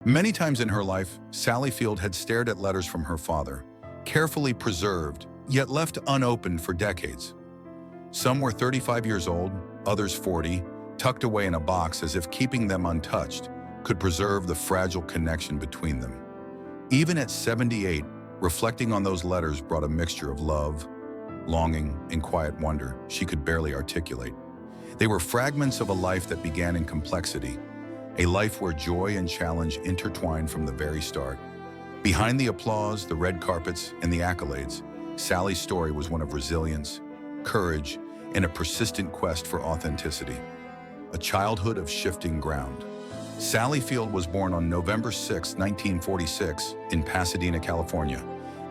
Many times in her life, Sally Field had stared at letters from her father, carefully preserved, yet left unopened for decades. Some were 35 years old, others 40, tucked away in a box as if keeping them untouched could preserve the fragile connection between them. Even at 78, reflecting on those letters brought a mixture of love, longing, and quiet wonder she could barely articulate. They were fragments of a life that began in complexity, a life where joy and challenge intertwined from the very start. Behind the applause, the red carpets, and the accolades, Sally's story was one of resilience, courage, and a persistent quest for authenticity. A childhood of shifting ground. Sally Field was born on November 6, 1946, in Pasadena, California,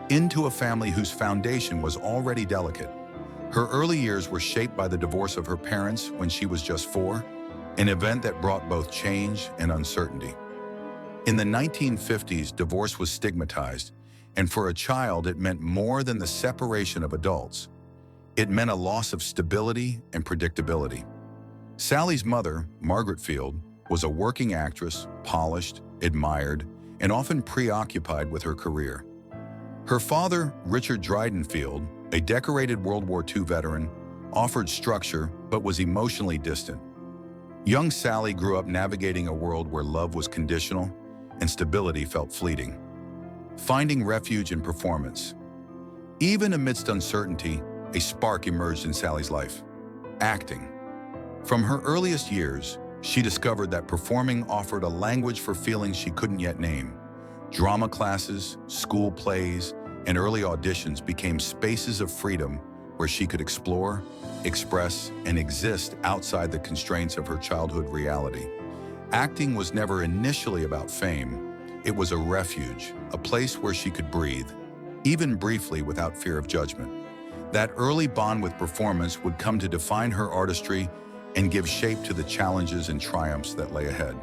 into a family whose foundation was already delicate. Her early years were shaped by the divorce of her parents when she was just 4, an event that brought both change and uncertainty. In the 1950s, divorce was stigmatized, and for a child it meant more than the separation of adults. It meant a loss of stability and predictability. Sally's mother, Margaret Field, was a working actress, polished, admired, and often preoccupied with her career. Her father, Richard Dryden Field, a decorated World War II veteran, offered structure but was emotionally distant. Young Sally grew up navigating a world where love was conditional and stability felt fleeting. Finding refuge in performance. Even amidst uncertainty, a spark emerged in Sally's life: acting. From her earliest years, she discovered that performing offered a language for feelings she couldn't yet name. Drama classes, school plays, and early auditions became spaces of freedom where she could explore, express, and exist outside the constraints of her childhood reality. Acting was never initially about fame. It was a refuge, a place where she could breathe, even briefly without fear of judgment. That early bond with performance would come to define her artistry and give shape to the challenges and triumphs that lay ahead.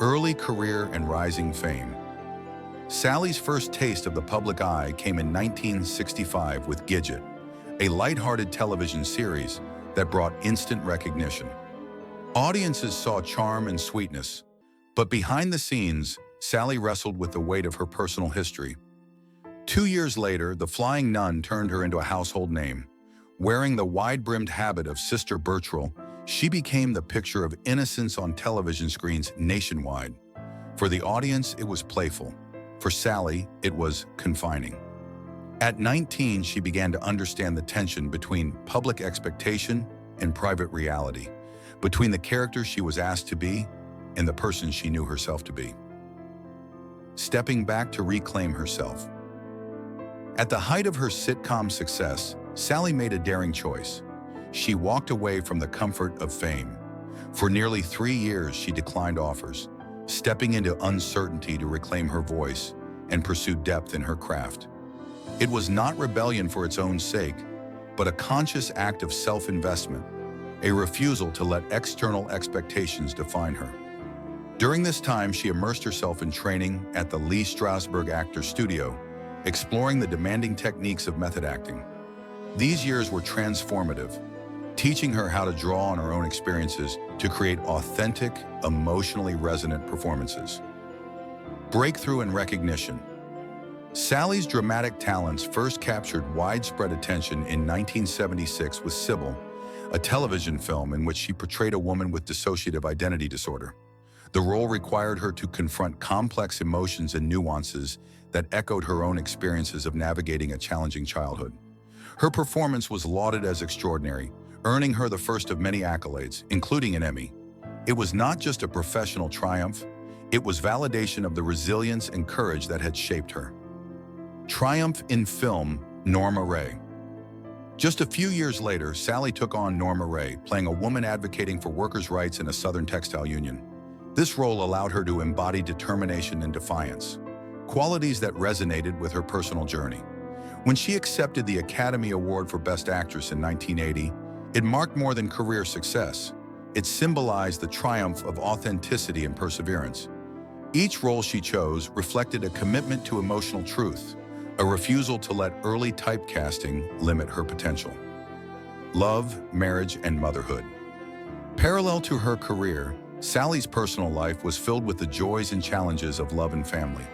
Early career and rising fame. Sally's first taste of the public eye came in 1965 with Gidget, a lighthearted television series that brought instant recognition. Audiences saw charm and sweetness, but behind the scenes, Sally wrestled with the weight of her personal history. 2 years later, The Flying Nun turned her into a household name. Wearing the wide-brimmed habit of Sister Bertrell, she became the picture of innocence on television screens nationwide. For the audience, it was playful. For Sally, it was confining. At 19, she began to understand the tension between public expectation and private reality, between the character she was asked to be and the person she knew herself to be. Stepping back to reclaim herself. At the height of her sitcom success, Sally made a daring choice. She walked away from the comfort of fame. For nearly 3 years, she declined offers, stepping into uncertainty to reclaim her voice and pursue depth in her craft. It was not rebellion for its own sake, but a conscious act of self-investment, a refusal to let external expectations define her. During this time, she immersed herself in training at the Lee Strasberg Actors Studio, exploring the demanding techniques of method acting. These years were transformative, teaching her how to draw on her own experiences to create authentic, emotionally resonant performances. Breakthrough and recognition. Sally's dramatic talents first captured widespread attention in 1976 with Sybil, a television film in which she portrayed a woman with dissociative identity disorder. The role required her to confront complex emotions and nuances that echoed her own experiences of navigating a challenging childhood. Her performance was lauded as extraordinary, earning her the first of many accolades, including an Emmy. It was not just a professional triumph, it was validation of the resilience and courage that had shaped her. Triumph in film, Norma Rae. Just a few years later, Sally took on Norma Rae, playing a woman advocating for workers' rights in a Southern textile union. This role allowed her to embody determination and defiance, qualities that resonated with her personal journey. When she accepted the Academy Award for Best Actress in 1980, it marked more than career success. It symbolized the triumph of authenticity and perseverance. Each role she chose reflected a commitment to emotional truth, a refusal to let early typecasting limit her potential. Love, marriage, and motherhood. Parallel to her career, Sally's personal life was filled with the joys and challenges of love and family.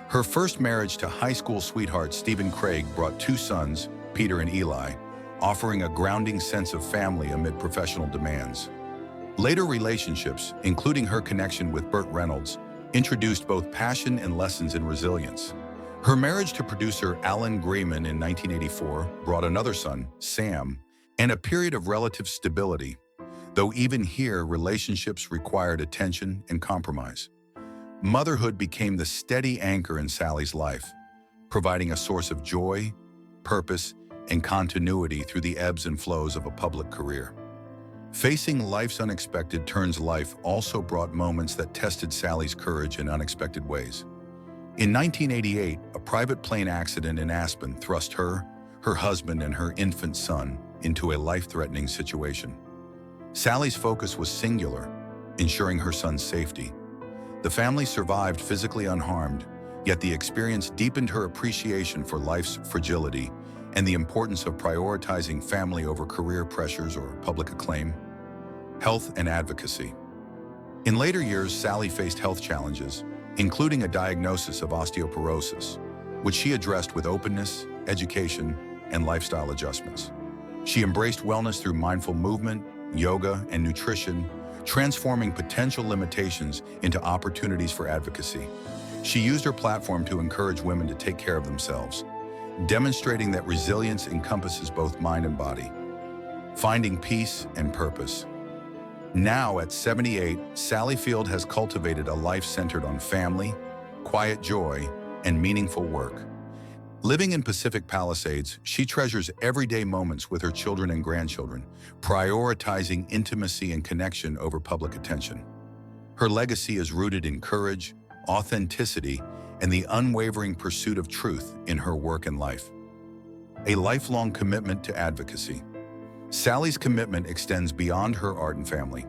Her first marriage to high school sweetheart Stephen Craig brought two sons, Peter and Eli, offering a grounding sense of family amid professional demands. Later relationships, including her connection with Burt Reynolds, introduced both passion and lessons in resilience. Her marriage to producer Alan Grayman in 1984 brought another son, Sam, and a period of relative stability, though even here relationships required attention and compromise. Motherhood became the steady anchor in Sally's life, providing a source of joy, purpose, and continuity through the ebbs and flows of a public career. Facing life's unexpected turns life also brought moments that tested Sally's courage in unexpected ways. In 1988, a private plane accident in Aspen thrust her husband, and her infant son into a life-threatening situation. Sally's focus was singular, ensuring her son's safety. The family survived physically unharmed, yet the experience deepened her appreciation for life's fragility and the importance of prioritizing family over career pressures or public acclaim. Health and advocacy. In later years, Sally faced health challenges, including a diagnosis of osteoporosis, which she addressed with openness, education, and lifestyle adjustments. She embraced wellness through mindful movement, yoga, and nutrition, transforming potential limitations into opportunities for advocacy. She used her platform to encourage women to take care of themselves, demonstrating that resilience encompasses both mind and body. Finding peace and purpose. Now, at 78, Sally Field has cultivated a life centered on family, quiet joy, and meaningful work. Living in Pacific Palisades, she treasures everyday moments with her children and grandchildren, prioritizing intimacy and connection over public attention. Her legacy is rooted in courage, authenticity, and the unwavering pursuit of truth in her work and life. A lifelong commitment to advocacy. Sally's commitment extends beyond her art and family.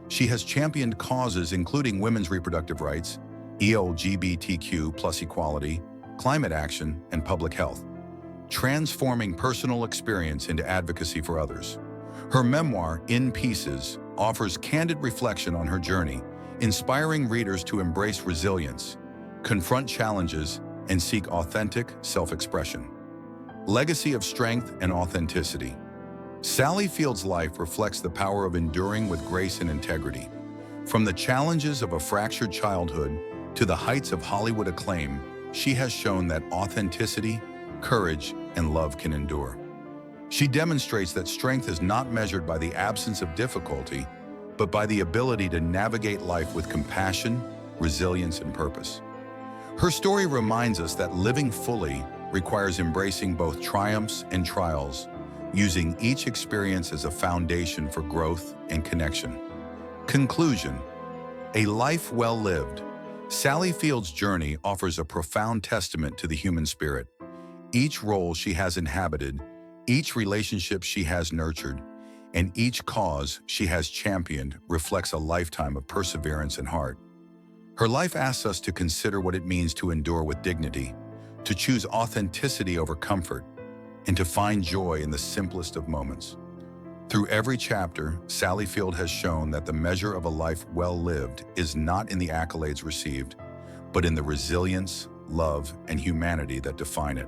She has championed causes including women's reproductive rights, LGBTQ+ equality, climate action, and public health, transforming personal experience into advocacy for others. Her memoir, In Pieces, offers candid reflection on her journey, inspiring readers to embrace resilience, confront challenges, and seek authentic self-expression. Legacy of strength and authenticity. Sally Field's life reflects the power of enduring with grace and integrity. From the challenges of a fractured childhood to the heights of Hollywood acclaim, she has shown that authenticity, courage, and love can endure. She demonstrates that strength is not measured by the absence of difficulty, but by the ability to navigate life with compassion, resilience, and purpose. Her story reminds us that living fully requires embracing both triumphs and trials, using each experience as a foundation for growth and connection. Conclusion. A life well lived. Sally Field's journey offers a profound testament to the human spirit. Each role she has inhabited, each relationship she has nurtured, and each cause she has championed reflects a lifetime of perseverance and heart. Her life asks us to consider what it means to endure with dignity, to choose authenticity over comfort, and to find joy in the simplest of moments. Through every chapter, Sally Field has shown that the measure of a life well lived is not in the accolades received, but in the resilience, love, and humanity that define it.